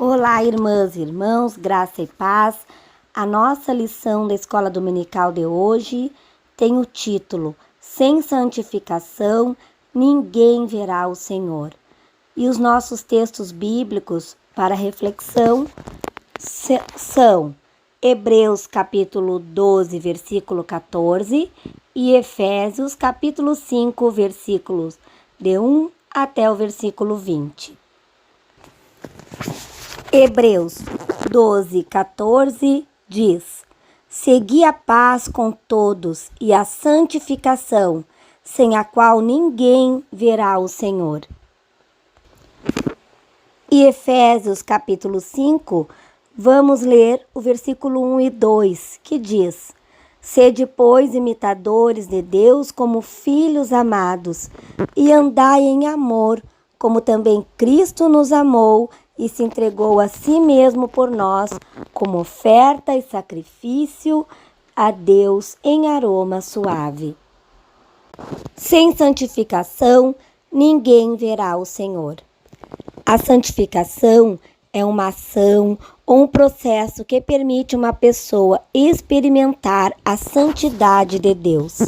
Olá, irmãs e irmãos, graça e paz. A nossa lição da Escola Dominical de hoje tem o título Sem santificação, ninguém verá o Senhor. E os nossos textos bíblicos para reflexão são Hebreus capítulo 12, versículo 14 e Efésios capítulo 5, versículos de 1 até o versículo 20. Hebreus 12, 14 diz: Segui a paz com todos e a santificação, sem a qual ninguém verá o Senhor. E Efésios capítulo 5, vamos ler o versículo 1 e 2, que diz: Sede, pois, imitadores de Deus como filhos amados, e andai em amor, como também Cristo nos amou e se entregou a si mesmo por nós, como oferta e sacrifício a Deus em aroma suave. Sem santificação, ninguém verá o Senhor. A santificação é uma ação ou um processo que permite uma pessoa experimentar a santidade de Deus.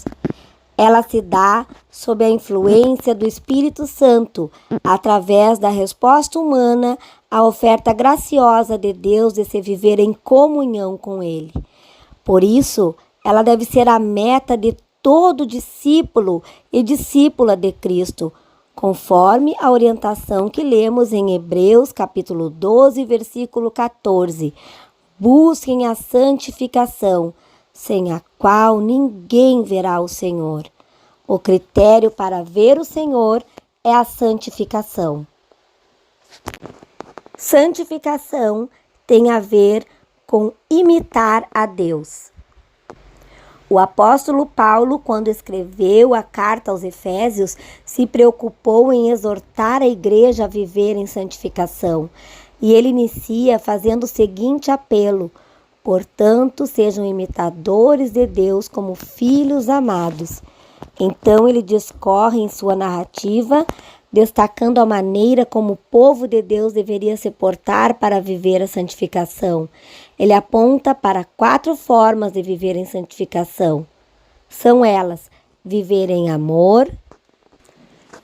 Ela se dá sob a influência do Espírito Santo, através da resposta humana à oferta graciosa de Deus de se viver em comunhão com Ele. Por isso, ela deve ser a meta de todo discípulo e discípula de Cristo, conforme a orientação que lemos em Hebreus capítulo 12, versículo 14. Busquem a santificação, sem a qual ninguém verá o Senhor. O critério para ver o Senhor é a santificação. Santificação tem a ver com imitar a Deus. O apóstolo Paulo, quando escreveu a carta aos Efésios, se preocupou em exortar a igreja a viver em santificação. E ele inicia fazendo o seguinte apelo: Portanto, sejam imitadores de Deus como filhos amados. Então ele discorre em sua narrativa, destacando a maneira como o povo de Deus deveria se portar para viver a santificação. Ele aponta para 4 formas de viver em santificação. São elas: viver em amor,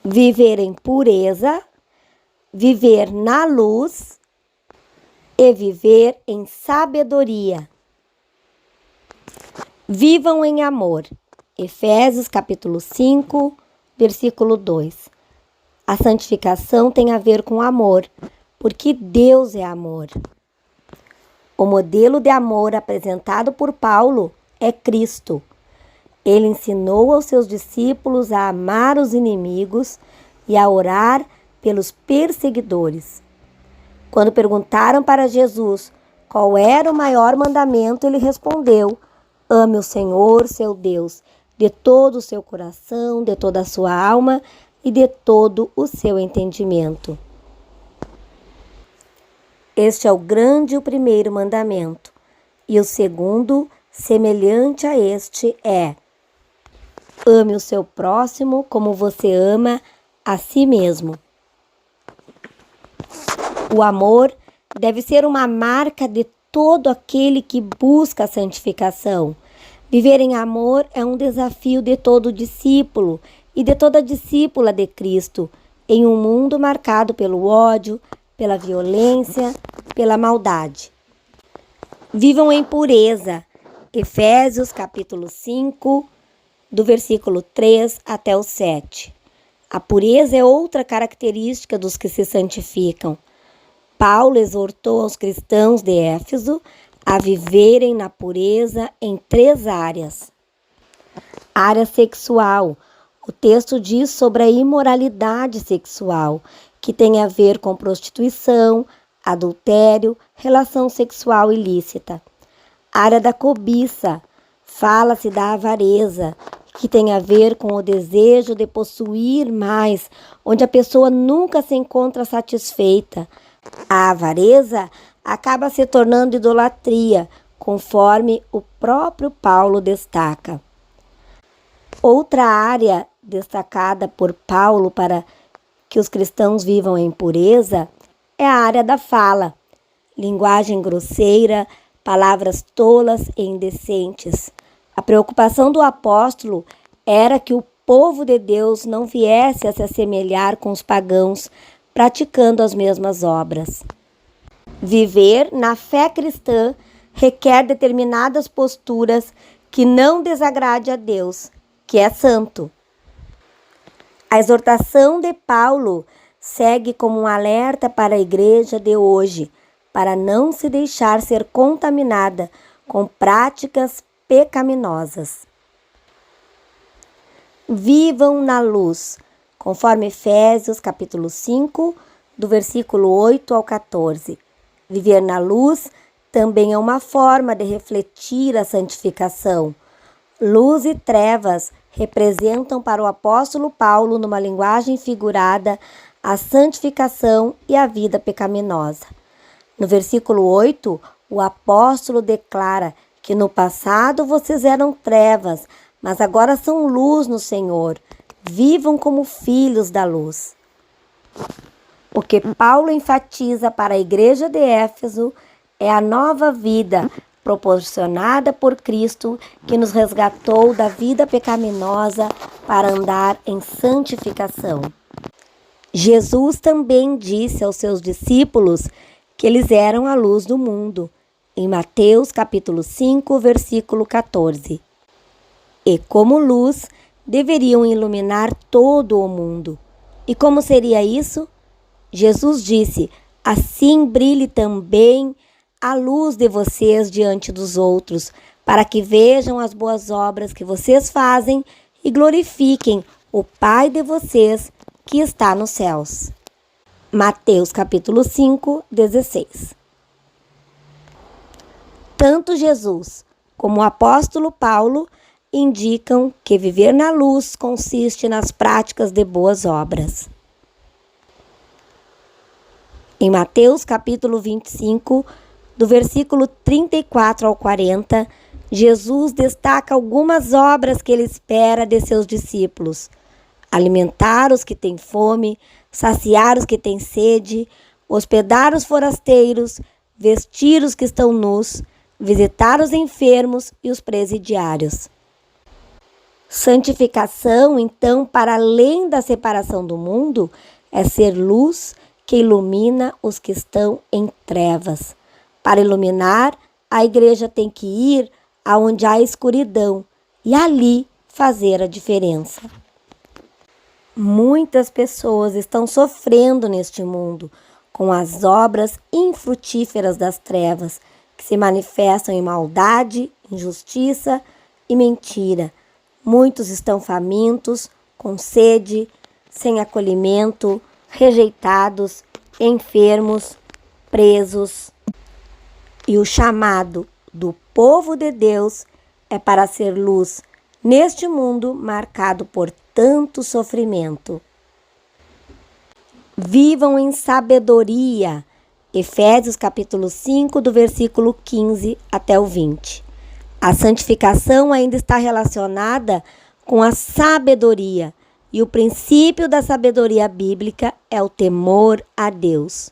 viver em pureza, viver na luz e viver em sabedoria. Vivam em amor. Efésios capítulo 5, versículo 2. A santificação tem a ver com amor, porque Deus é amor. O modelo de amor apresentado por Paulo é Cristo. Ele ensinou aos seus discípulos a amar os inimigos e a orar pelos perseguidores. Quando perguntaram para Jesus qual era o maior mandamento, ele respondeu: Ame o Senhor, seu Deus, de todo o seu coração, de toda a sua alma e de todo o seu entendimento. Este é o grande e o primeiro mandamento. E o segundo, semelhante a este, é: ame o seu próximo como você ama a si mesmo. O amor deve ser uma marca de todo aquele que busca a santificação. Viver em amor é um desafio de todo discípulo e de toda discípula de Cristo, em um mundo marcado pelo ódio, pela violência, pela maldade. Vivam em pureza. Efésios capítulo 5, do versículo 3 até o 7. A pureza é outra característica dos que se santificam. Paulo exortou aos cristãos de Éfeso a viverem na pureza em 3 áreas. Área sexual. O texto diz sobre a imoralidade sexual, que tem a ver com prostituição, adultério, relação sexual ilícita. Área da cobiça. Fala-se da avareza, que tem a ver com o desejo de possuir mais, onde a pessoa nunca se encontra satisfeita. A avareza acaba se tornando idolatria, conforme o próprio Paulo destaca. Outra área destacada por Paulo para que os cristãos vivam em pureza é a área da fala. linguagem grosseira, palavras tolas e indecentes. A preocupação do apóstolo era que o povo de Deus não viesse a se assemelhar com os pagãos, praticando as mesmas obras. Viver na fé cristã requer determinadas posturas que não desagrade a Deus, que é santo. A exortação de Paulo segue como um alerta para a igreja de hoje, para não se deixar ser contaminada com práticas pecaminosas. Vivam na luz, conforme Efésios capítulo 5, do versículo 8 ao 14. Viver na luz também é uma forma de refletir a santificação. Luz e trevas representam para o apóstolo Paulo, numa linguagem figurada, a santificação e a vida pecaminosa. No versículo 8, o apóstolo declara que no passado vocês eram trevas, mas agora são luz no Senhor. Vivam como filhos da luz. O que Paulo enfatiza para a igreja de Éfeso é a nova vida proporcionada por Cristo, que nos resgatou da vida pecaminosa para andar em santificação. Jesus também disse aos seus discípulos que eles eram a luz do mundo, em Mateus capítulo 5, versículo 14. E como luz, deveriam iluminar todo o mundo. E como seria isso? Jesus disse: assim brilhe também a luz de vocês diante dos outros, para que vejam as boas obras que vocês fazem e glorifiquem o Pai de vocês que está nos céus. Mateus capítulo 5, 16. Tanto Jesus como o apóstolo Paulo indicam que viver na luz consiste nas práticas de boas obras. Em Mateus capítulo 25, do versículo 34 ao 40, Jesus destaca algumas obras que ele espera de seus discípulos: alimentar os que têm fome, saciar os que têm sede, hospedar os forasteiros, vestir os que estão nus, visitar os enfermos e os presidiários. Santificação, então, para além da separação do mundo, é ser luz que ilumina os que estão em trevas. Para iluminar, a igreja tem que ir aonde há escuridão e ali fazer a diferença. Muitas pessoas estão sofrendo neste mundo com as obras infrutíferas das trevas, que se manifestam em maldade, injustiça e mentira. Muitos estão famintos, com sede, sem acolhimento, rejeitados, enfermos, presos. E o chamado do povo de Deus é para ser luz neste mundo marcado por tanto sofrimento. Vivam em sabedoria. Efésios capítulo 5, do versículo 15 até o 20. A santificação ainda está relacionada com a sabedoria, e o princípio da sabedoria bíblica é o temor a Deus.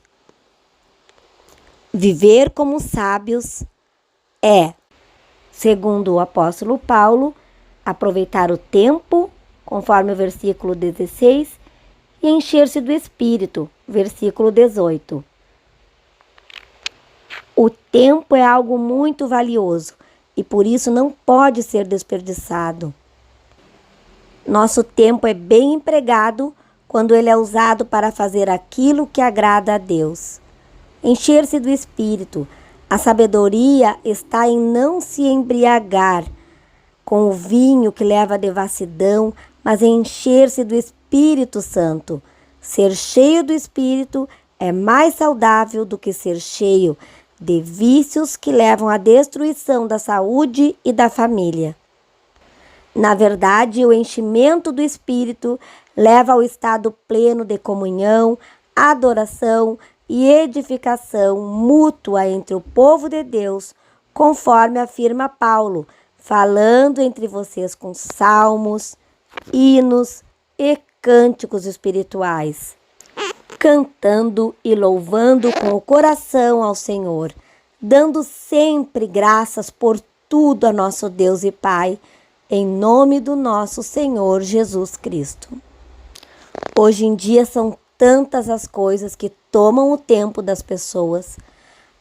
Viver como sábios é, segundo o apóstolo Paulo, aproveitar o tempo, conforme o versículo 16, e encher-se do Espírito, versículo 18. O tempo é algo muito valioso e por isso não pode ser desperdiçado. Nosso tempo é bem empregado quando ele é usado para fazer aquilo que agrada a Deus. Encher-se do Espírito. A sabedoria está em não se embriagar com o vinho que leva à devassidão, mas em encher-se do Espírito Santo. Ser cheio do Espírito é mais saudável do que ser cheio de vícios que levam à destruição da saúde e da família. Na verdade, o enchimento do Espírito leva ao estado pleno de comunhão, adoração e edificação mútua entre o povo de Deus, conforme afirma Paulo, falando entre vocês com salmos, hinos e cânticos espirituais. cantando e louvando com o coração ao Senhor, dando sempre graças por tudo a nosso Deus e Pai, em nome do nosso Senhor Jesus Cristo. Hoje em dia são tantas as coisas que tomam o tempo das pessoas.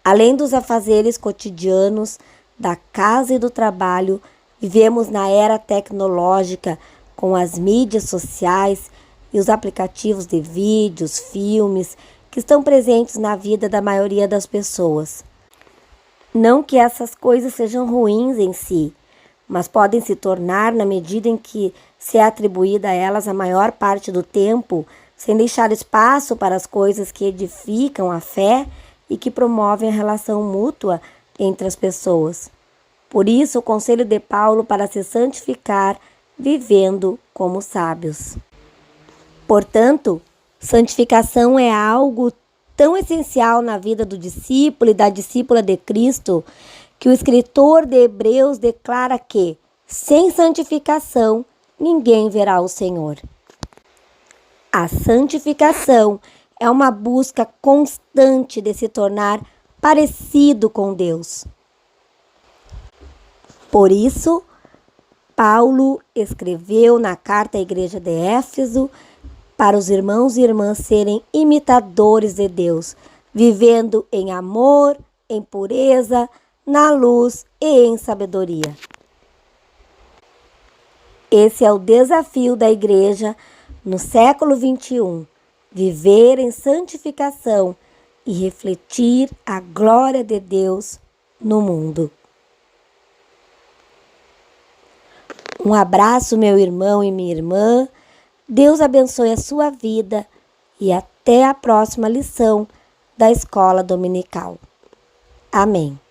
Além dos afazeres cotidianos, da casa e do trabalho, vivemos na era tecnológica com as mídias sociais e os aplicativos de vídeos, filmes, que estão presentes na vida da maioria das pessoas. Não que essas coisas sejam ruins em si, mas podem se tornar na medida em que se é atribuída a elas a maior parte do tempo, sem deixar espaço para as coisas que edificam a fé e que promovem a relação mútua entre as pessoas. Por isso, o conselho de Paulo para se santificar, vivendo como sábios. Portanto, santificação é algo tão essencial na vida do discípulo e da discípula de Cristo, que o escritor de Hebreus declara que, sem santificação, ninguém verá o Senhor. A santificação é uma busca constante de se tornar parecido com Deus. Por isso, Paulo escreveu na carta à igreja de Éfeso para os irmãos e irmãs serem imitadores de Deus, vivendo em amor, em pureza, na luz e em sabedoria. Esse é o desafio da igreja no século 21, viver em santificação e refletir a glória de Deus no mundo. Um abraço, meu irmão e minha irmã. Deus abençoe a sua vida e até a próxima lição da Escola Dominical. Amém.